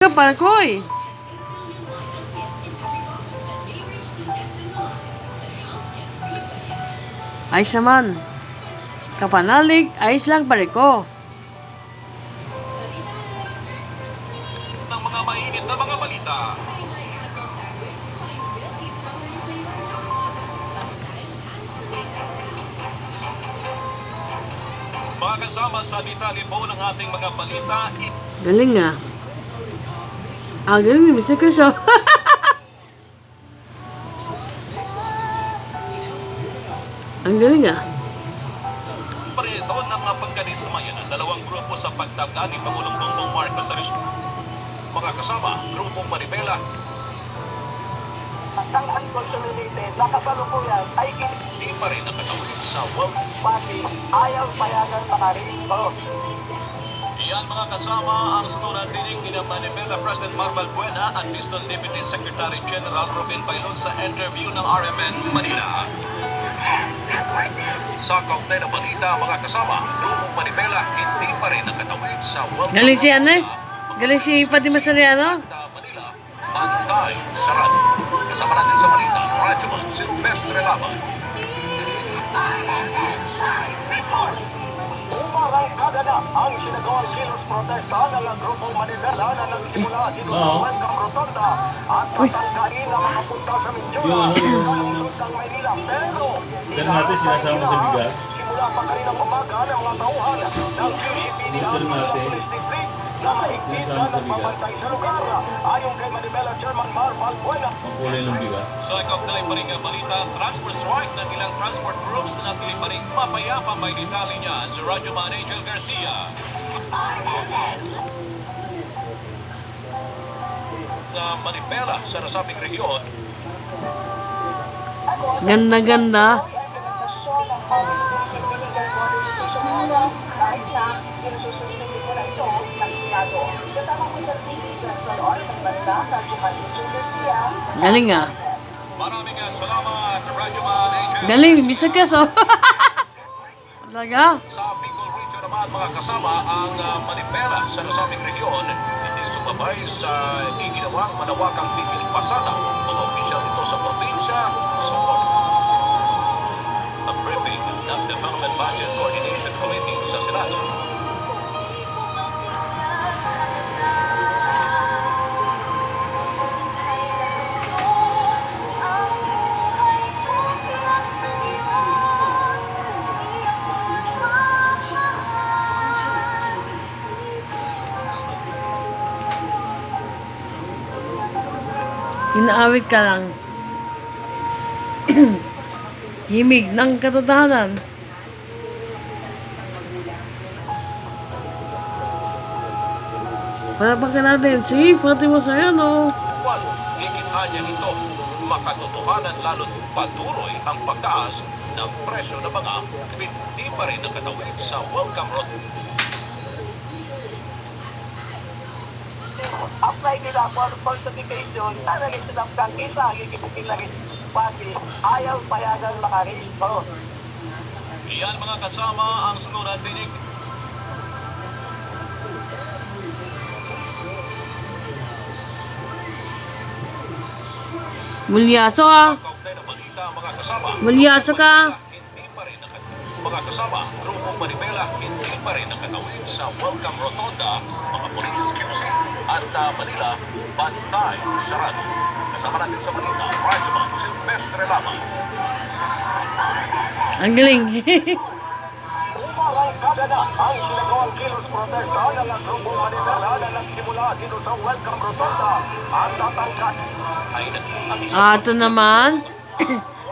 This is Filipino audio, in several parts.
Parkoy. Ayos naman. Kapanalig, ayos lang pare ko. Ng mga mainit na mga balita. Mga kasama sa detalye po ng ating mga balita. Galing nga. Galing ni Mr. Keso. Ang galing nga. Parito ng pagkadismaya ng dalawang grupo sa pagtabla ni Pangulong Bongbong Marcos sa Rizal. Mga kasama, grupong Manibela. Ang unconsolidated na kasalukuyan ay Hindi pa rin nakatawid sa World. pati ayaw payagan sa karismo. Iyan mga kasama ang sunod tinig ni Manibela President Marval Buena at Houston Deputy Secretary General Robin Bailon sa interview ng RMN Manila. Sa kaunay na balita mga kasama, grupong Manibela hindi pa rin nakatawid sa World. Galing si ano eh. Galing si Fatima Soriano. Manila, Bantay, Sarado. Kasama natin sa balita, Radyoman Silvestre Laban. Umarangkada na ang sinagawang kilos protesta ng grupong Manibela na nagsimula dito sa Welcome Rotonda at tatanggain ang mga punta sa Mindoro ng Maynila. Pero Pero natin sinasama sa bigas. simula pa kanina umaga ng mga tauhan ng PCPD Dito natin na mahigpit na nagpapantay sa lugar. Ayon kay Manibela Chairman Marval Buena, ang kulay ng bigas. Sa kaunay pa rin nga balita, transfer strike ng ilang transport groups na natili pa rin mapayapa may detalye niya si Radyoman Angel Garcia. Na Manibela sa nasabing rehiyon, Ganda-ganda. Galing nga. maraming salamat Radyoman Angel. Galing ni Mr. Keso. Talaga. Sa Bicol Region naman mga kasama ang Manibela sa nasabing rehiyon hindi sumabay sa iginawang manawakang pigil pasada mga opisyal nito sa probinsya sa a briefing ng Development Budget Coordination Committee sa Senado. Inaawit ka lang. Himig ng katotohanan. Palapak ka natin si Fatima Soriano. Wal, higit-an niya nito makatotohanan lalo't patuloy ang pagtaas ng presyo ng mga hindi pa rin nakatawid sa Welcome Road. apply nila for falsification na naging silang prangkisa, gigibukin na rin pati ayaw payagan makarismo. Iyan mga kasama ang sunod na tinig. Mulyaso ka. Kaugnay na balita mga kasama. Mulyaso ka. Hindi pa rin mga kasama, grupong Manibela hindi pa rin nakatawid sa Welcome Rotonda, mga police QC at Manila, Bantay, Sarado. Kasama natin sa balita, Radyoman Silvestre Laban. Ang galing. Umarangkada na ang sinagawang kilos protesta ng grupong Manibela na nagsimula dito sa Welcome Rotonda at tatangkat. Ay ang isang Ito naman.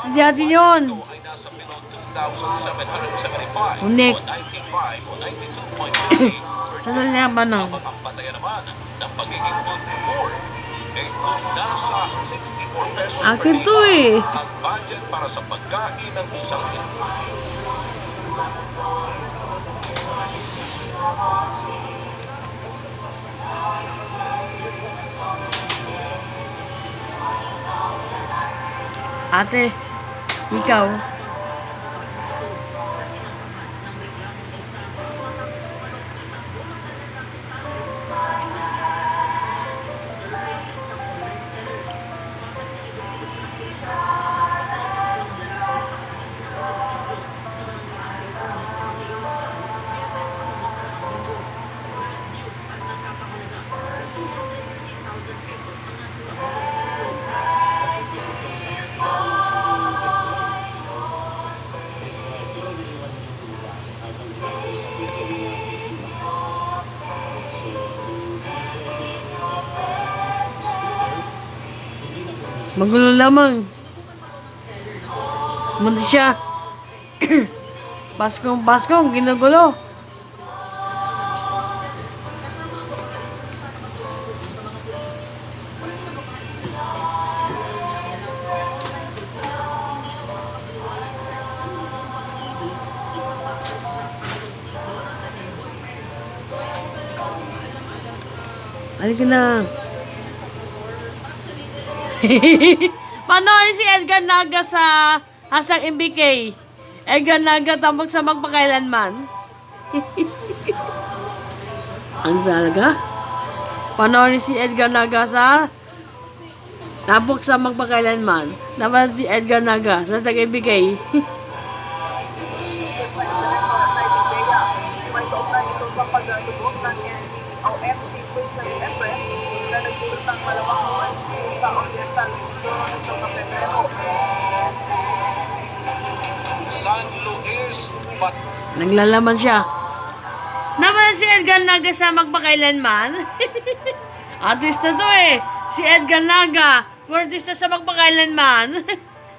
Hindi atin yun. ay nasa below 2,775 Unik. o 95 o 92.3%. Sa nalaban no? Ang patayan naman ng pagiging good poor ay nasa 64 pesos Akin per to day eh. ang budget para sa pagkain ng isang Ate, ikaw. Magulo lamang. Munti siya. Baskong, ginugulo. Halika na. Paano si Edgar Naga sa #MBK? Edgar Naga tambak sa magpakailanman. Ang talaga? Panoorin si Edgar Naga sa tambak sa magpakailanman. Naman si Edgar Naga sa #MBK. May kaugnay ito sa pagdudugtong ng OMG Quezon Empress na nagdulot ng malawang OMG sa Oriental Mindoro nitong Pebrero. San Luis, Naglalaman siya. Naman si Edgar Naga sa magpakailanman. Artista to eh. Si Edgar Naga. Artista sa magpakailanman.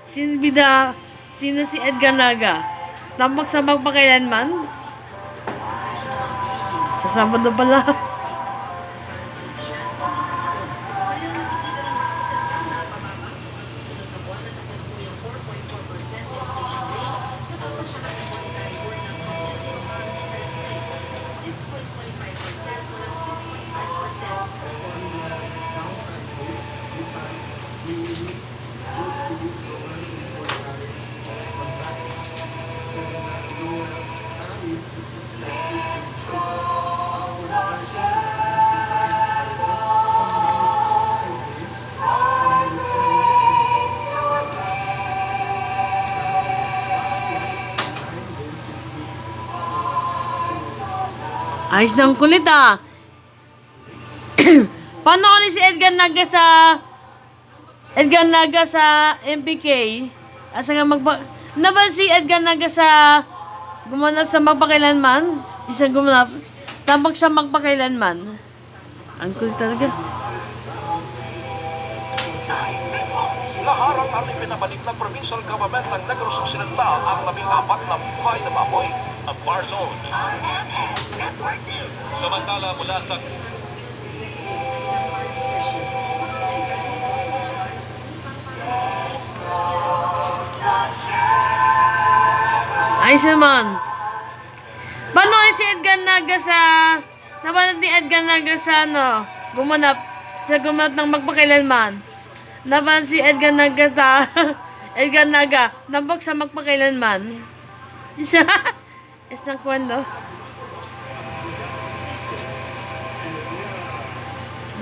Sino si Edgar Naga? Tambak sa magpakailanman? Sa Sabado pala. Ayos ng kulit ah. Paano ni si Edgar Naga sa MPK? Asa nga naman si Edgar Naga sa gumanap sa magpakailanman? Isang gumanap. Tambak sa magpakailanman. Ang kulit talaga. naharang ating pinabalik ng provincial government ng Negros Occidental ang 14 na buhay na baboy ng war zone. Samantala mula sa Ayos naman. Paano si Edgar Naga sa... Napanood ni Edgar Naga sa gumanap ng magpakailanman. Napanood si Edgar Naga sa... Edgar Naga, nambag sa magpakailanman. Isang kwento.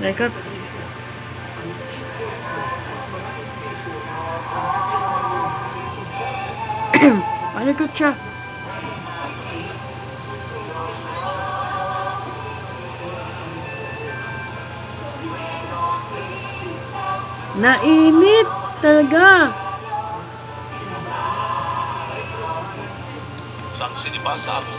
Lekot. Malikot siya. Nainit talaga. isang sinipag na ako.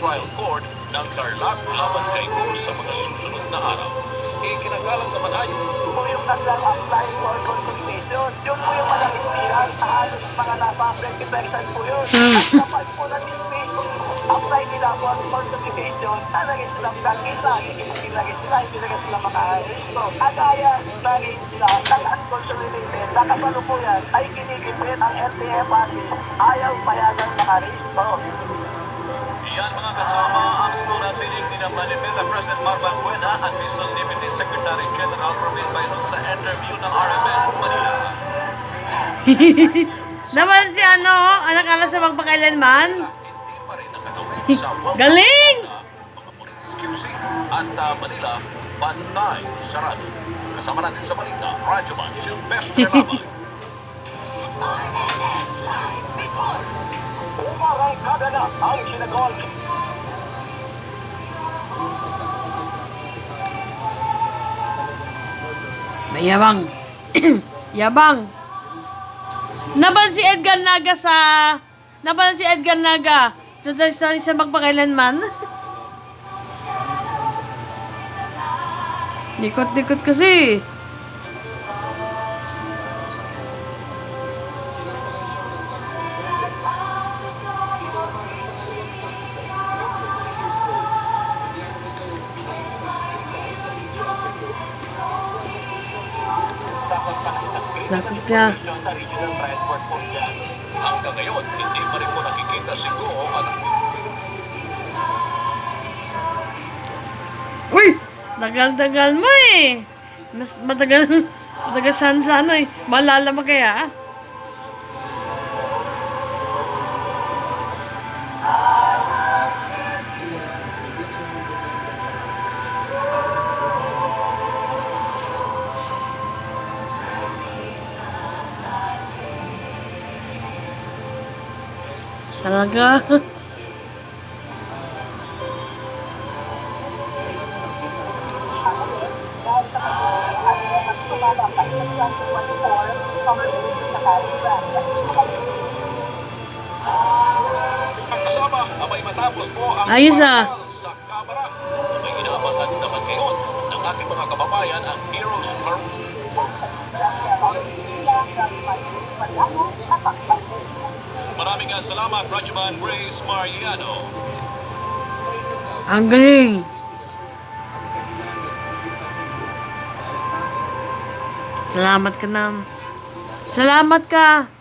Trial court ng Tarlac laban kay Cruz sa mga susunod na araw. Ikinagalang naman ay Po yung nag-apply for consultation. Yun po yung malaking bilang sa halos mga nasa 20% po yun. Kapag po na-display, apply nila for consultation, nalagay silang prangkita, ilagay sila makaharistro. Agaya, nalagay sila ng unconsolidated na kasalukuyan ay kinikipin ang LTFRB. Ayaw payagan makaharistro. iyan mga kasama ang sturatiling ni Manila President Marban Buena at Fiscal Deputy Secretary General Robin Bayron sa interview ng RMN Manila. Naman si anak-anak sa magpakailanman. Hindi pa rin nakagawin sa Galing! mga police QC at Manila bantay sarado. Kasama natin sa balita, Radyoman Silvestre Laban. Barkada na ang sinagawang Mayabang. Yabang. Naban si Edgar Naga sa... Naban si Edgar Naga. Sa magpakailanman. Likot-likot kasi. Sakot ka. sa Regional Transport po yan. Hanggang ngayon, hindi pa rin po nakikita si Go at Uy! Tagal-tagal mo eh. Mas matagal, matagal sana eh. Malala mo kaya? Talaga. ang kasama abay matapos po ang Ayos, ah. paral sa Kamara. May inaabangan naman ngayon ng ating mga kababayan ang Heroes Parade. Maraming salamat, Rajaman Grace Mariano. Ang galing. Salamat ka na. Salamat ka.